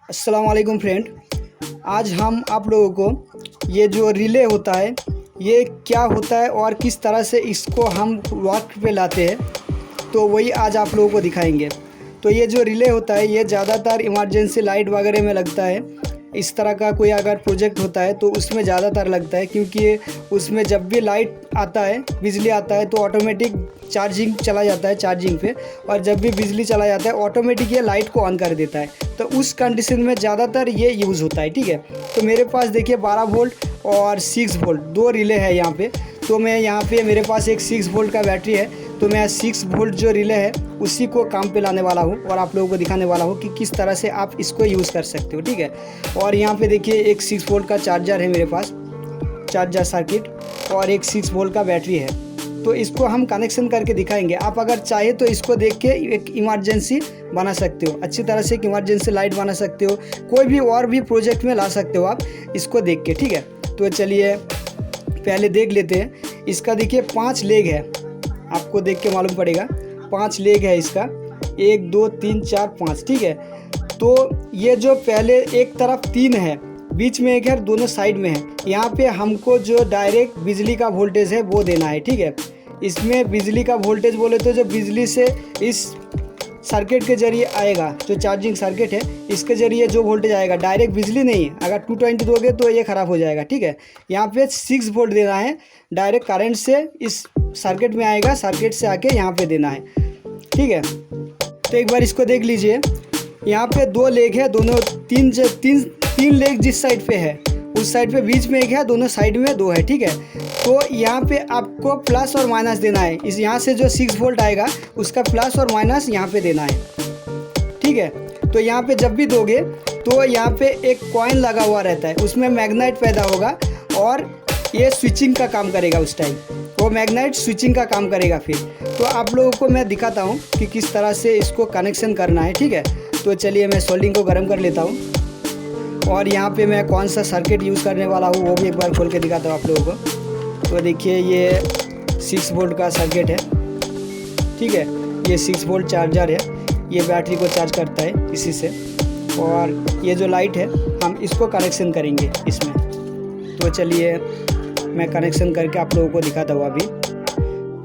अस्सलाम वालेकुम फ्रेंड। आज हम आप लोगों को ये जो रिले होता है ये क्या होता है और किस तरह से इसको हम वर्क पे लाते हैं तो वही आज आप लोगों को दिखाएंगे। तो ये जो रिले होता है ये ज़्यादातर इमरजेंसी लाइट वगैरह में लगता है। इस तरह का कोई अगर प्रोजेक्ट होता है तो उसमें ज़्यादातर लगता है, क्योंकि उसमें जब भी लाइट आता है, बिजली आता है तो ऑटोमेटिक चार्जिंग चला जाता है चार्जिंग पे, और जब भी बिजली चला जाता है ऑटोमेटिक ये लाइट को ऑन कर देता है। तो उस कंडीशन में ज़्यादातर ये यूज़ होता है। ठीक है, तो मेरे पास देखिए 12 वोल्ट और 6 वोल्ट दो रिले है यहाँ पे। तो मैं यहाँ पे मेरे पास एक 6 वोल्ट का बैटरी है, तो मैं 6 वोल्ट जो रिले है उसी को काम पे लाने वाला हूँ और आप लोगों को दिखाने वाला हूँ कि किस तरह से आप इसको यूज़ कर सकते हो। ठीक है, और यहाँ पे देखिए एक 6 वोल्ट का चार्जर है मेरे पास, चार्जर सर्किट, और एक 6 वोल्ट का बैटरी है। तो इसको हम कनेक्शन करके दिखाएंगे। आप अगर चाहे तो इसको देख के एक इमरजेंसी बना सकते हो, अच्छी तरह से एक इमरजेंसी लाइट बना सकते हो, कोई भी और भी प्रोजेक्ट में ला सकते हो आप इसको देख के। ठीक है, तो चलिए पहले देख लेते हैं। इसका देखिए 5 लेग है, आपको देख के मालूम पड़ेगा 5 लेग है इसका, 1 2 3 4 5। ठीक है, तो ये जो पहले एक तरफ 3 है, बीच में एक है, दोनों साइड में है। यहाँ पे हमको जो डायरेक्ट बिजली का वोल्टेज है वो देना है। ठीक है, इसमें बिजली का वोल्टेज बोले तो जो बिजली से इस सर्किट के जरिए आएगा, जो चार्जिंग सर्किट है इसके ज़रिए जो वोल्टेज आएगा, डायरेक्ट बिजली नहीं। अगर 220 दोगे तो ये ख़राब हो जाएगा। ठीक है, यहाँ पे 6 वोल्ट देना है, डायरेक्ट करंट से इस सर्किट में आएगा, सर्किट से आके यहाँ पे देना है। ठीक है, तो एक बार इसको देख लीजिए। यहाँ पे 2 लेग है, दोनों तीन लेग जिस साइड पे है उस साइड पे बीच में एक है, दोनों साइड में 2 है। ठीक है, तो यहाँ पे आपको प्लस और माइनस देना है। इस यहाँ से जो 6 वोल्ट आएगा उसका प्लस और माइनस यहाँ पे देना है। ठीक है, तो यहाँ पे जब भी दोगे तो यहाँ पे एक कॉइन लगा हुआ रहता है, उसमें मैग्नेट पैदा होगा और ये स्विचिंग का काम करेगा। उस टाइम वो मैग्नेट स्विचिंग का काम करेगा। फिर तो आप लोगों को मैं दिखाता हूँ कि किस तरह से इसको कनेक्शन करना है। ठीक है, तो चलिए मैं सोल्डिंग को गर्म कर लेता हूँ और यहाँ पे मैं कौन सा सर्किट यूज़ करने वाला हूँ वो भी एक बार खोल के दिखाता हूँ आप लोगों को। तो देखिए ये 6 वोल्ट का सर्किट है। ठीक है, ये 6 वोल्ट चार्जर है, ये बैटरी को चार्ज करता है इसी से, और ये जो लाइट है हम इसको कनेक्शन करेंगे इसमें। तो चलिए मैं कनेक्शन करके आप लोगों को दिखाता हूँ अभी।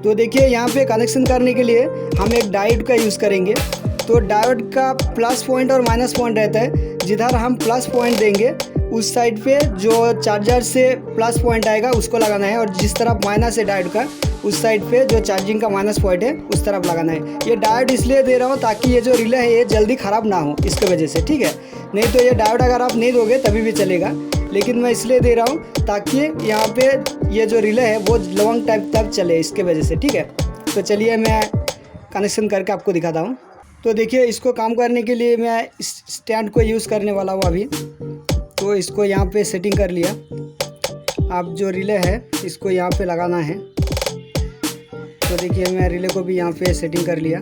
तो देखिए यहाँ पे कनेक्शन करने के लिए हम एक डायोड का यूज़ करेंगे। तो डायोड का प्लस पॉइंट और माइनस पॉइंट रहता है। जिधर हम प्लस पॉइंट देंगे उस साइड पे जो चार्जर से प्लस पॉइंट आएगा उसको लगाना है, और जिस तरफ माइनस है डायोड का उस साइड पे जो चार्जिंग का माइनस पॉइंट है उस तरफ लगाना है। ये डायोड इसलिए दे रहा हूँ ताकि ये जो रिले है ये जल्दी ख़राब ना हो, इसके वजह से। ठीक है, नहीं तो ये डायोड अगर आप नहीं दोगे तभी भी चलेगा, लेकिन मैं इसलिए दे रहा हूँ ताकि यहाँ पे ये जो रिले है वो लॉन्ग टाइम तक चले, इसके वजह से। ठीक है, तो चलिए मैं कनेक्शन करके आपको दिखाता हूँ। तो देखिए इसको काम करने के लिए मैं इस स्टैंड को यूज़ करने वाला हूँ अभी। तो इसको यहाँ पे सेटिंग कर लिया। आप जो रिले है इसको यहाँ पे लगाना है। तो देखिए मैं रिले को भी यहाँ पे सेटिंग कर लिया।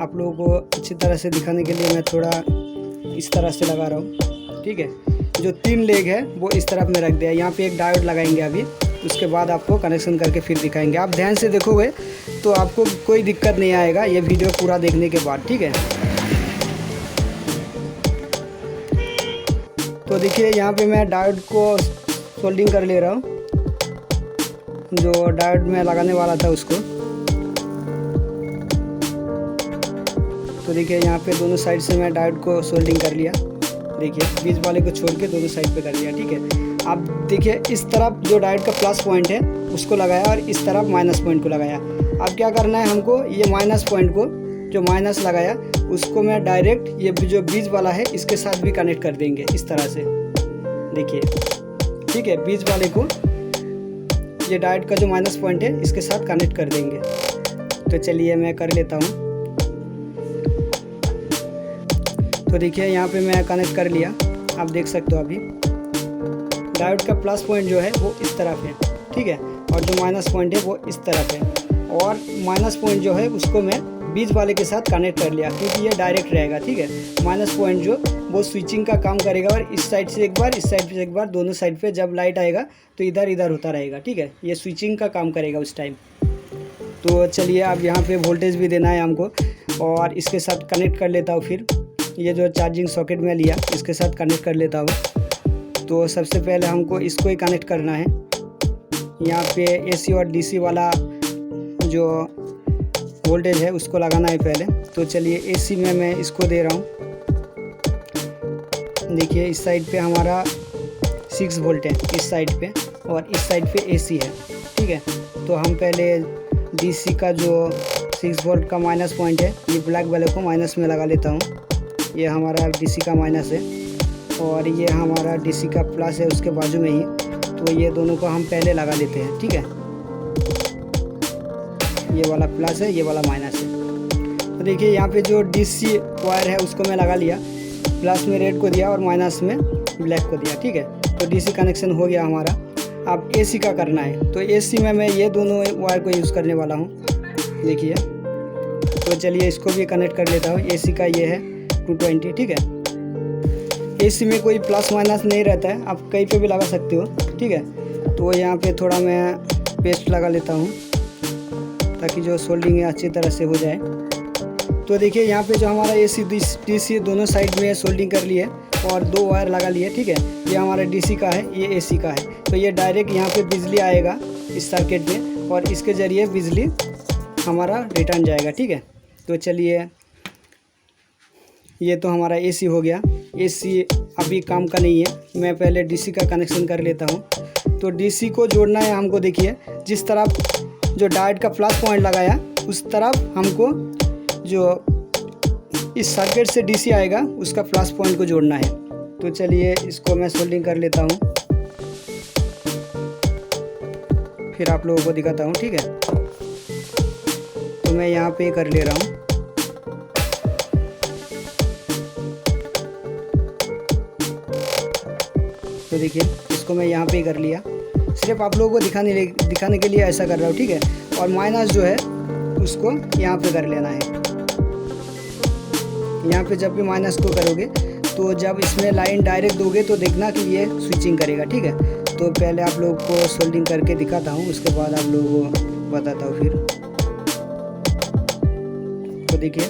आप लोगों को अच्छी तरह से दिखाने के लिए मैं थोड़ा इस तरह से लगा रहा हूँ। ठीक है, जो 3 लेग है वो इस तरफ में रख दिया। यहाँ पे एक डायोड लगाएंगे अभी, उसके बाद आपको कनेक्शन करके फिर दिखाएंगे। आप ध्यान से देखोगे तो आपको कोई दिक्कत नहीं आएगा ये वीडियो पूरा देखने के बाद। ठीक है, तो देखिए यहाँ पे मैं डायोड को सोल्डिंग कर ले रहा हूँ, जो डायोड में लगाने वाला था उसको। तो देखिए यहाँ पे दोनों साइड से मैं डायोड को सोल्डिंग कर लिया। देखिए बीच वाले को छोड़ के दोनों साइड पे कर लिया। ठीक है, आप देखिए इस तरफ जो डायोड का प्लस पॉइंट है उसको लगाया और इस तरफ माइनस पॉइंट को लगाया। अब क्या करना है हमको, ये माइनस पॉइंट को जो माइनस लगाया उसको मैं डायरेक्ट ये जो बीच वाला है इसके साथ भी कनेक्ट कर देंगे इस तरह से। देखिए, ठीक है, बीच वाले को ये डायोड का जो माइनस पॉइंट है इसके साथ कनेक्ट कर देंगे। तो चलिए मैं कर लेता हूँ। तो देखिए यहाँ पे मैं कनेक्ट कर लिया, आप देख सकते हो अभी डायोड का प्लस पॉइंट जो है वो इस तरफ है। ठीक है, और जो माइनस पॉइंट है वो इस तरफ है, और माइनस पॉइंट जो है उसको मैं बीच वाले के साथ कनेक्ट कर लिया क्योंकि ये डायरेक्ट रहेगा। ठीक है, माइनस पॉइंट जो वो स्विचिंग का काम करेगा, और इस साइड से एक बार इस साइड से एक बार, दोनों साइड पे जब लाइट आएगा तो इधर इधर होता रहेगा। ठीक है, ये स्विचिंग का काम करेगा उस टाइम। तो चलिए अब यहाँ पे वोल्टेज भी देना है हमको, और इसके साथ कनेक्ट कर लेता हूँ फिर। ये जो चार्जिंग सॉकेट में लिया इसके साथ कनेक्ट कर लेता हूँ। तो सबसे पहले हमको इसको ही कनेक्ट करना है। यहाँ पे एसी और डीसी वाला जो वोल्टेज है उसको लगाना है पहले। तो चलिए एसी में मैं इसको दे रहा हूँ। देखिए इस साइड पे हमारा 6 वोल्ट है इस साइड पे, और इस साइड पे एसी है, ठीक है। तो हम पहले डीसी का जो 6 वोल्ट का माइनस पॉइंट है, ये ब्लैक वाले को माइनस में लगा लेता हूँ। ये हमारा डीसी का माइनस है और ये हमारा डीसी का प्लस है उसके बाजू में ही। तो ये दोनों को हम पहले लगा लेते हैं, ठीक है। ये वाला प्लस है, ये वाला माइनस है। तो देखिए यहाँ पे जो डीसी वायर है उसको मैं लगा लिया, प्लस में रेड को दिया और माइनस में ब्लैक को दिया, ठीक है। तो डीसी कनेक्शन हो गया हमारा। अब एसी का करना है। तो एसी में मैं ये दोनों वायर को यूज़ करने वाला हूँ, देखिए। तो चलिए इसको भी कनेक्ट कर लेता हूँ। एसी का ये है 220, ठीक है। एसी में कोई प्लस माइनस नहीं रहता है, आप कहीं पे भी लगा सकते हो, ठीक है। तो यहाँ पे थोड़ा मैं पेस्ट लगा लेता हूँ ताकि जो सोल्डिंग है अच्छी तरह से हो जाए। तो देखिए यहाँ पे जो हमारा एसी डीसी दोनों साइड में सोल्डिंग कर लिए और 2 वायर लगा लिए, ठीक है। ये हमारा डीसी का है, ये एसी का है। तो ये डायरेक्ट यहाँ पे बिजली आएगा इस सर्किट में और इसके ज़रिए बिजली हमारा रिटर्न जाएगा, ठीक है। तो चलिए ये तो हमारा एसी हो गया। एसी अभी काम का नहीं है, मैं पहले डीसी का कनेक्शन कर लेता हूँ। तो डीसी को जोड़ना है हमको। देखिए जिस तरफ जो डायोड का प्लस पॉइंट लगाया उस तरफ हमको जो इस सर्किट से डीसी आएगा उसका प्लस पॉइंट को जोड़ना है। तो चलिए इसको मैं सोल्डिंग कर लेता हूँ, फिर आप लोगों को दिखाता हूँ, ठीक है। तो मैं यहाँ पे कर ले रहा हूँ। तो देखिए इसको मैं यहाँ पे कर लिया, सिर्फ आप लोगों को दिखाने के लिए ऐसा कर रहा हूँ, ठीक है। और माइनस जो है उसको यहाँ पे कर लेना है। यहाँ पे जब भी माइनस को करोगे तो जब इसमें लाइन डायरेक्ट दोगे तो देखना कि ये स्विचिंग करेगा, ठीक है। तो पहले आप लोगों को सोल्डिंग करके दिखाता हूँ, उसके बाद आप लोगों को बताता हूँ फिर। तो देखिए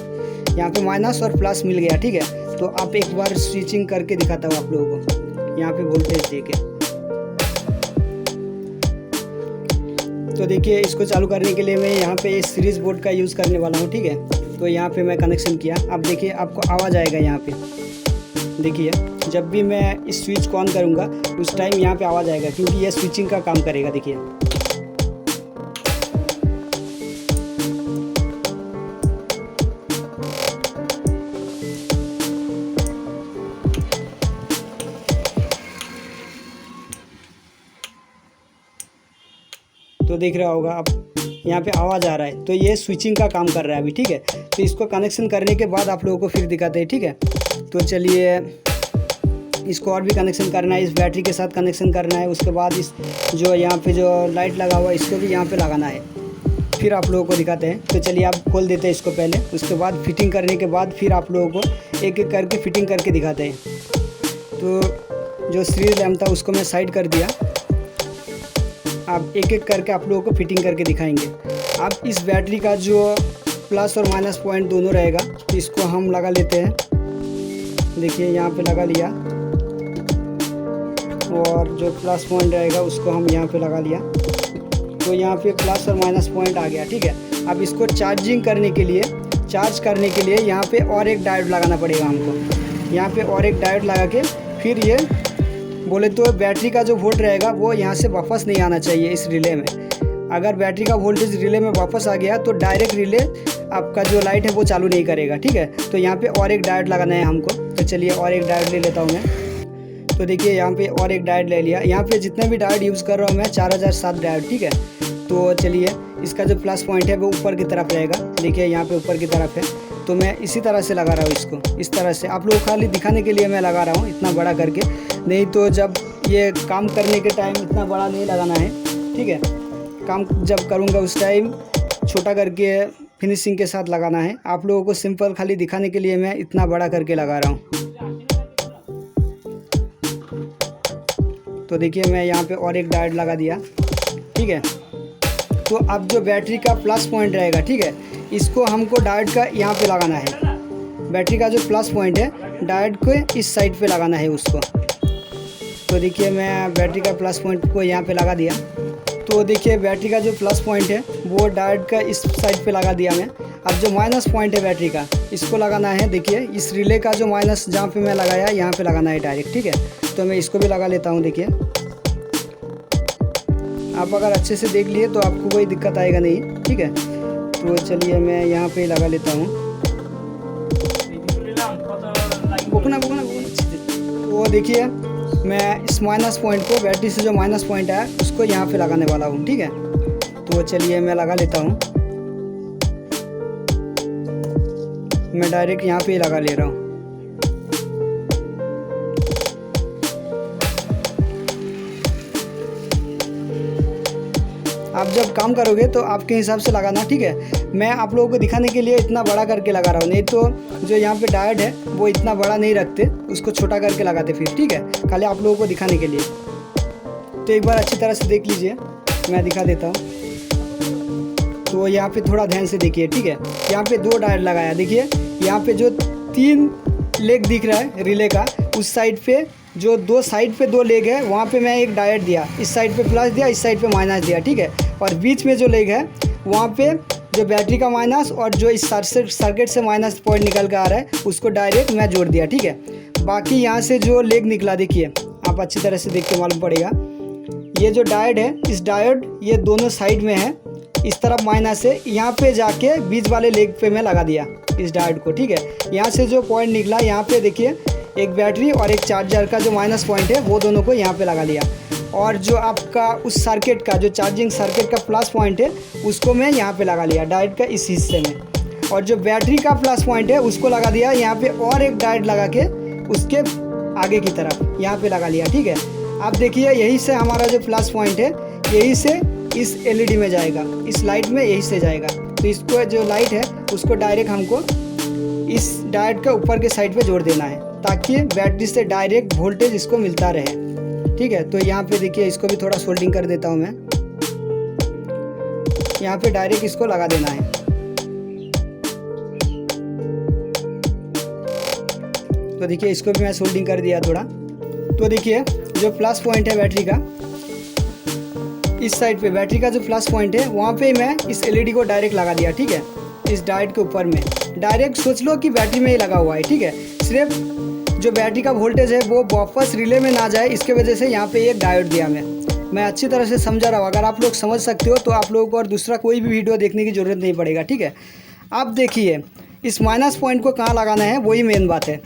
यहाँ पे माइनस और प्लस मिल गया, ठीक है। तो आप एक बार स्विचिंग करके दिखाता हूँ आप लोगों को, यहाँ पे वोल्टेज देके। तो देखिए इसको चालू करने के लिए मैं यहाँ पे इस सीरीज बोर्ड का यूज़ करने वाला हूँ, ठीक है। तो यहाँ पे मैं कनेक्शन किया। अब देखिए आपको आवाज़ आएगा यहाँ पे, देखिए जब भी मैं इस स्विच को ऑन करूँगा उस टाइम यहाँ पे आवाज़ आएगा, क्योंकि ये स्विचिंग का काम करेगा। देखिए तो देख रहा होगा आप, यहाँ पे आवाज़ आ रहा है, तो ये स्विचिंग का काम कर रहा है अभी, ठीक है। तो इसको कनेक्शन करने के बाद आप लोगों को फिर दिखाते हैं, ठीक है। तो चलिए इसको और भी कनेक्शन करना है, इस बैटरी के साथ कनेक्शन करना है। उसके बाद इस जो यहाँ पे जो लाइट लगा हुआ है इसको भी यहाँ पे लगाना है, फिर आप लोगों को दिखाते हैं। तो चलिए आप खोल देते हैं इसको पहले, उसके बाद फिटिंग करने के बाद फिर आप लोगों को एक एक करके फिटिंग करके दिखाते हैं। तो जो सीरीज लैम्प था उसको मैं साइड कर दिया, अब एक एक करके आप लोगों को फिटिंग करके दिखाएंगे। अब इस बैटरी का जो प्लस और माइनस पॉइंट दोनों रहेगा, तो इसको हम लगा लेते हैं। देखिए यहाँ पे लगा लिया, और जो प्लस पॉइंट रहेगा उसको हम यहाँ पे लगा लिया। तो यहाँ पे प्लस और माइनस पॉइंट आ गया, ठीक है। अब इसको चार्ज करने के लिए यहाँ पे और एक डायोड लगाना पड़ेगा हमको। यहाँ पे और एक डायोड लगा के फिर ये बोले तो बैटरी का जो वोल्ट रहेगा वो यहाँ से वापस नहीं आना चाहिए इस रिले में। अगर बैटरी का वोल्टेज रिले में वापस आ गया तो डायरेक्ट रिले आपका जो लाइट है वो चालू नहीं करेगा, ठीक है। तो यहाँ पे और एक डायोड लगाना है हमको। तो चलिए और एक डायोड ले लेता हूँ मैं। तो देखिए यहाँ पे और एक डायोड ले लिया। यहाँ पे जितने भी डायोड यूज़ कर रहा हूँ मैं 4007 डायोड, ठीक है। तो चलिए इसका जो प्लस पॉइंट है वो ऊपर की तरफ रहेगा, देखिए यहाँ पे ऊपर की तरफ है। तो मैं इसी तरह से लगा रहा हूँ इसको, इस तरह से। आप लोग खाली दिखाने के लिए मैं लगा रहा हूँ इतना बड़ा करके, नहीं तो जब ये काम करने के टाइम इतना बड़ा नहीं लगाना है, ठीक है। काम जब करूँगा उस टाइम छोटा करके फिनिशिंग के साथ लगाना है। आप लोगों को सिंपल खाली दिखाने के लिए मैं इतना बड़ा करके लगा रहा हूँ। तो देखिए मैं यहाँ पे और एक डायोड लगा दिया, ठीक है। तो अब जो बैटरी का प्लस पॉइंट रहेगा, ठीक है, इसको हमको डायोड का यहाँ पे लगाना है। बैटरी का जो प्लस पॉइंट है डायोड को इस साइड पे लगाना है उसको। तो देखिए मैं बैटरी का प्लस पॉइंट को यहाँ पे लगा दिया। तो देखिए बैटरी का जो प्लस पॉइंट है वो डायोड का इस साइड पे लगा दिया मैं। अब जो माइनस पॉइंट है बैटरी का इसको लगाना है। देखिए इस रिले का जो माइनस जहाँ पे मैं लगाया यहाँ पे लगाना है डायरेक्ट, ठीक है। तो मैं इसको भी लगा लेता हूँ। देखिए आप अगर अच्छे से देख लिए तो आपको कोई दिक्कत आएगा नहीं, ठीक है। तो चलिए मैं यहाँ पे लगा लेता हूँ। तो देखिए मैं इस माइनस पॉइंट को, बैटरी से जो माइनस पॉइंट है उसको यहाँ पे लगाने वाला हूँ, ठीक है। तो चलिए मैं लगा लेता हूँ। मैं डायरेक्ट यहाँ पे ही लगा ले रहा हूँ। आप जब काम करोगे तो आपके हिसाब से लगाना, ठीक है। मैं आप लोगों को दिखाने के लिए इतना बड़ा करके लगा रहा हूँ, नहीं तो जो यहाँ पे डायोड है वो इतना बड़ा नहीं रखते, उसको छोटा करके लगाते फिर, ठीक है, खाली आप लोगों को दिखाने के लिए। तो एक बार अच्छी तरह से देख लीजिए, मैं दिखा देता हूँ। तो यहाँ पे थोड़ा ध्यान से देखिए, ठीक है। यहाँ पे 2 डायोड लगाया। देखिए यहाँ पे जो 3 लेग दिख रहा है रिले का, उस साइड पे जो 2 साइड पे 2 लेग है वहाँ पे मैं एक डायोड दिया। इस साइड पे प्लस दिया, इस साइड पे माइनस दिया, ठीक है। और बीच में जो लेग है वहाँ पे जो बैटरी का माइनस और जो इस सर्किट से माइनस पॉइंट निकल के आ रहा है उसको डायरेक्ट मैं जोड़ दिया, ठीक है। बाकी यहाँ से जो लेग निकला देखिए आप अच्छी तरह से देख के मालूम पड़ेगा। ये जो डायोड है, इस डायोड ये दोनों साइड में है, इस तरफ माइनस है, यहाँ पे जाके बीच वाले लेग पे मैं लगा दिया इस डायोड को, ठीक है। यहाँ से जो पॉइंट निकला यहाँ पे देखिए एक बैटरी और एक चार्जर का जो माइनस पॉइंट है वो दोनों को यहाँ पे लगा लिया। और जो आपका उस सर्किट का जो चार्जिंग सर्किट का प्लस पॉइंट है उसको मैं यहाँ पे लगा लिया डायोड का इस हिस्से में। और जो बैटरी का प्लस पॉइंट है उसको लगा दिया यहाँ पे, और एक डायोड लगा के उसके आगे की तरफ यहाँ पे लगा लिया, ठीक है। आप देखिए यही से हमारा जो प्लस पॉइंट है यही से इस LED में जाएगा, इस लाइट में यही से जाएगा। तो इसको जो लाइट है उसको डायरेक्ट हमको इस डायोड का ऊपर के साइड पे जोड़ देना है ताकि बैटरी से डायरेक्ट वोल्टेज इसको मिलता रहे, ठीक है। तो यहाँ पे देखिए इसको भी थोड़ा सोल्डिंग कर देता हूँ मैं। यहाँ पे डायरेक्ट इसको लगा देना है। तो देखिए इसको भी मैं सोल्डिंग कर दिया थोड़ा। तो देखिए जो प्लस पॉइंट है बैटरी का, इस साइड पे बैटरी का जो प्लस पॉइंट है वहाँ पे मैं इस LED को डायरेक्ट लगा दिया, ठीक है। इस डायोड के ऊपर में डायरेक्ट सोच लो कि बैटरी में ही लगा हुआ है, ठीक है। सिर्फ जो बैटरी का वोल्टेज है वो वापस रिले में ना जाए, इसके वजह से यहाँ पे एक डायोड दिया मैं अच्छी तरह से समझा रहा हूँ। अगर आप लोग समझ सकते हो तो आप लोगों को और दूसरा कोई भी वीडियो देखने की ज़रूरत नहीं पड़ेगा, ठीक है। अब देखिए इस माइनस पॉइंट को कहाँ लगाना है वही मेन बात है।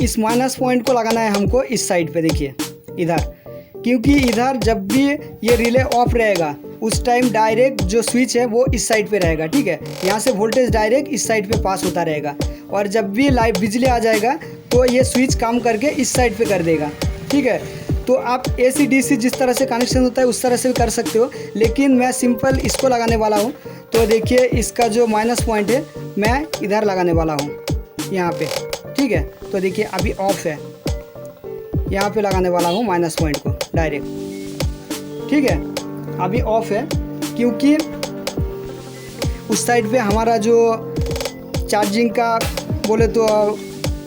इस माइनस पॉइंट को लगाना है हमको इस साइड पे, देखिए इधर, क्योंकि इधर जब भी ये रिले ऑफ रहेगा उस टाइम डायरेक्ट जो स्विच है वो इस साइड पे रहेगा, ठीक है। यहाँ से वोल्टेज डायरेक्ट इस साइड पे पास होता रहेगा और जब भी लाइट बिजली आ जाएगा तो ये स्विच काम करके इस साइड पे कर देगा, ठीक है। तो आप AC DC जिस तरह से कनेक्शन होता है उस तरह से भी कर सकते हो, लेकिन मैं सिंपल इसको लगाने वाला हूँ। तो देखिए इसका जो माइनस पॉइंट है मैं इधर लगाने वाला हूँ यहाँ पे, ठीक है। तो देखिए अभी ऑफ है, यहाँ पे लगाने वाला हूँ माइनस पॉइंट को डायरेक्ट, ठीक है। अभी ऑफ है क्योंकि उस साइड पे हमारा जो चार्जिंग का बोले तो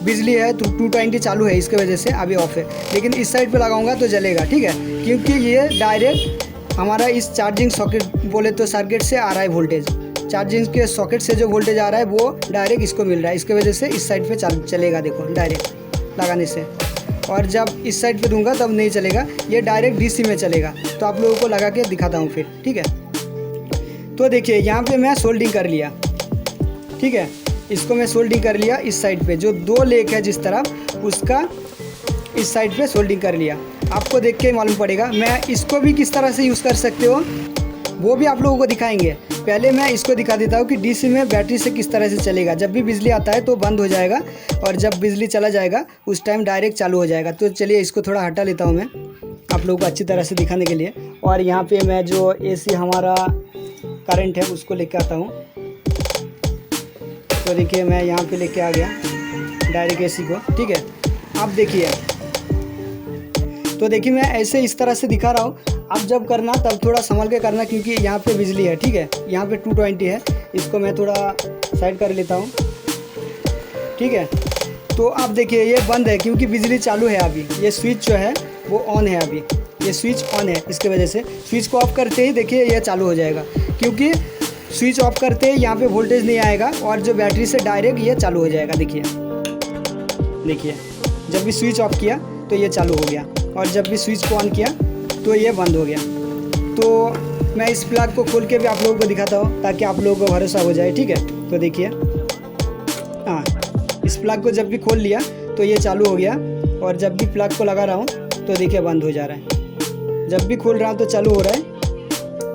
बिजली है तो 220 चालू है, इसके वजह से अभी ऑफ है। लेकिन इस साइड पे लगाऊंगा तो जलेगा, ठीक है, क्योंकि ये डायरेक्ट हमारा इस चार्जिंग सॉकेट बोले तो सर्किट से आ रहा है वोल्टेज। चार्जिंग के सॉकेट से जो वोल्टेज आ रहा है वो डायरेक्ट इसको मिल रहा है, इसके वजह से इस साइड पे चलेगा। देखो डायरेक्ट लगाने से, और जब इस साइड पे दूंगा तब नहीं चलेगा, ये डायरेक्ट DC में चलेगा। तो आप लोगों को लगा के दिखाता हूँ फिर, ठीक है। तो देखिए यहाँ पे मैं सोल्डिंग कर लिया, ठीक है। इसको मैं सोल्डिंग कर लिया इस साइड पे, जो 2 लेग है जिस तरफ उसका इस साइड पे सोल्डिंग कर लिया। आपको देख के मालूम पड़ेगा। मैं इसको भी किस तरह से यूज़ कर सकते हो वो भी आप लोगों को दिखाएंगे। पहले मैं इसको दिखा देता हूँ कि DC में बैटरी से किस तरह से चलेगा। जब भी बिजली आता है तो बंद हो जाएगा और जब बिजली चला जाएगा उस टाइम डायरेक्ट चालू हो जाएगा। तो चलिए इसको थोड़ा हटा लेता हूँ मैं आप लोगों को अच्छी तरह से दिखाने के लिए। और यहाँ पे मैं जो AC हमारा करंट है उसको लेके आता हूँ। तो देखिए मैं यहाँ पे लेके आ गया डायरेक्ट AC को, ठीक है। आप देखिए, तो देखिए मैं ऐसे इस तरह से दिखा रहा हूँ। आप जब करना तब थोड़ा संभल के करना, क्योंकि यहाँ पे बिजली है, ठीक है। यहाँ पे 220 है, इसको मैं थोड़ा साइड कर लेता हूँ। ठीक है। तो आप देखिए ये बंद है क्योंकि बिजली चालू है अभी, ये स्विच जो है वो ऑन है अभी, ये स्विच ऑन है, इसके वजह से स्विच को ऑफ करते ही देखिए ये चालू हो जाएगा, क्योंकि स्विच ऑफ करते ही यहाँ पे वोल्टेज नहीं आएगा और जो बैटरी से डायरेक्ट ये चालू हो जाएगा। देखिए जब भी स्विच ऑफ किया तो ये चालू हो गया और जब भी स्विच को ऑन किया तो ये बंद हो गया। तो मैं इस प्लग को खोल के भी आप लोगों को दिखाता हूँ ताकि आप लोगों को भरोसा हो जाए, ठीक है। तो देखिए हाँ, इस प्लग को जब भी खोल लिया तो ये चालू हो गया और जब भी प्लग को लगा रहा हूँ तो देखिए बंद हो जा रहा है। जब भी खोल रहा हूँ तो चालू हो रहा है,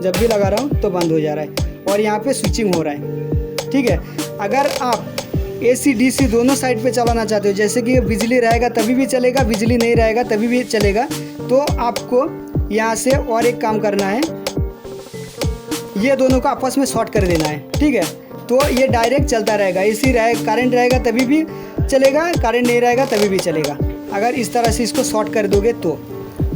जब भी लगा रहा हूँ तो बंद हो जा रहा है और यहाँ पे स्विचिंग हो रहा है, ठीक है। अगर आप AC DC दोनों साइड पे चलाना चाहते हो, जैसे कि बिजली रहेगा तभी भी चलेगा, बिजली नहीं रहेगा तभी भी चलेगा, तो आपको यहाँ से और एक काम करना है, ये दोनों को आपस में शॉर्ट कर देना है, ठीक है। तो ये डायरेक्ट चलता रहेगा, AC करंट रहेगा तभी भी चलेगा, करंट नहीं रहेगा तभी भी चलेगा, अगर इस तरह से इसको शॉर्ट कर दोगे तो,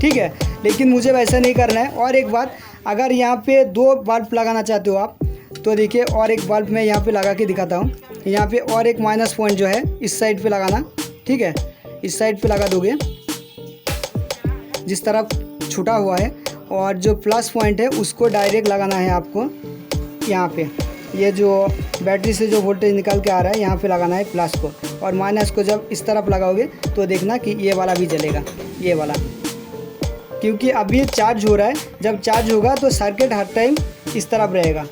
ठीक है। लेकिन मुझे वैसा नहीं करना है। और एक बात, अगर यहाँ पे 2 बल्ब लगाना चाहते हो आप तो देखिए और एक बल्ब मैं यहाँ पे लगा के दिखाता हूँ। यहाँ पे और एक माइनस पॉइंट जो है इस साइड पे लगाना, ठीक है। इस साइड पे लगा दोगे जिस तरफ छूटा हुआ है, और जो प्लस पॉइंट है उसको डायरेक्ट लगाना है आपको यहाँ पे, ये जो बैटरी से जो वोल्टेज निकल के आ रहा है यहाँ पे लगाना है प्लस को, और माइनस को जब इस तरफ लगाओगे तो देखना कि ये वाला भी जलेगा, ये वाला, क्योंकि अभी चार्ज हो रहा है। जब चार्ज होगा तो सर्किट हर टाइम इस तरफ रहेगा,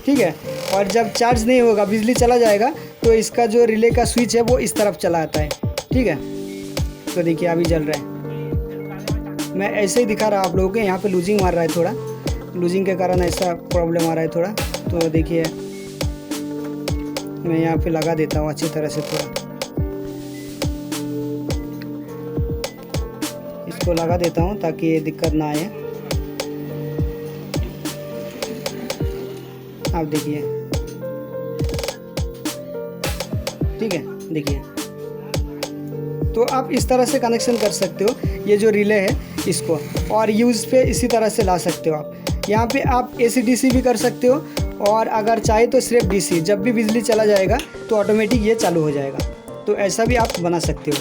ठीक है। और जब चार्ज नहीं होगा, बिजली चला जाएगा, तो इसका जो रिले का स्विच है वो इस तरफ चला आता है, ठीक है। तो देखिए अभी जल रहा है, मैं ऐसे ही दिखा रहा आप लोगों को। यहाँ पे लूजिंग मार रहा है, थोड़ा लूजिंग के कारण ऐसा प्रॉब्लम आ रहा है थोड़ा। तो देखिए मैं यहाँ पे लगा देता हूँ अच्छी तरह से, थोड़ा इसको लगा देता हूँ ताकि ये दिक्कत ना आए। आप देखिए, ठीक है, देखिए। तो आप इस तरह से कनेक्शन कर सकते हो ये जो रिले है इसको, और यूज़ पे इसी तरह से ला सकते हो आप। यहाँ पे आप AC DC भी कर सकते हो, और अगर चाहे तो सिर्फ DC, जब भी बिजली चला जाएगा तो ऑटोमेटिक ये चालू हो जाएगा। तो ऐसा भी आप बना सकते हो।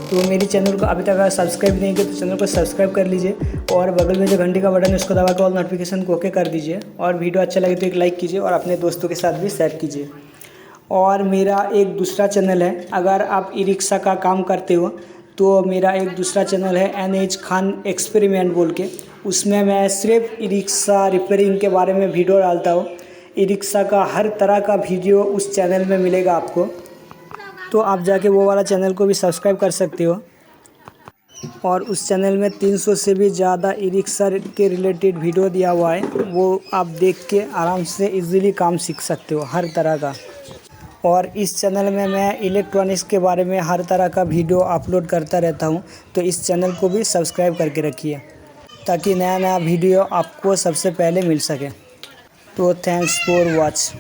तो मेरी चैनल को अभी तक अगर सब्सक्राइब नहीं किया तो चैनल को सब्सक्राइब कर लीजिए, और बगल में जो घंटी का बटन है उसको दबा के ऑल नोटिफिकेशन को ओके कर दीजिए, और वीडियो अच्छा लगे तो एक लाइक कीजिए और अपने दोस्तों के साथ भी शेयर कीजिए। और मेरा एक दूसरा चैनल है, अगर आप ई रिक्शा का काम करते हो तो मेरा एक दूसरा चैनल है NH खान एक्सपेरिमेंट बोल के, उसमें मैं सिर्फ ई रिक्शा रिपेयरिंग के बारे में वीडियो डालता हूँ। ई रिक्शा का हर तरह का वीडियो उस चैनल में मिलेगा आपको, तो आप जाके वो वाला चैनल को भी सब्सक्राइब कर सकते हो। और उस चैनल में 300 से भी ज़्यादा ई रिक्शा के रिलेटेड वीडियो दिया हुआ है, वो आप देख के आराम से इजीली काम सीख सकते हो हर तरह का। और इस चैनल में मैं इलेक्ट्रॉनिक्स के बारे में हर तरह का वीडियो अपलोड करता रहता हूँ, तो इस चैनल को भी सब्सक्राइब करके रखिए ताकि नया नया वीडियो आपको सबसे पहले मिल सके। तो थैंक्स फॉर वॉच।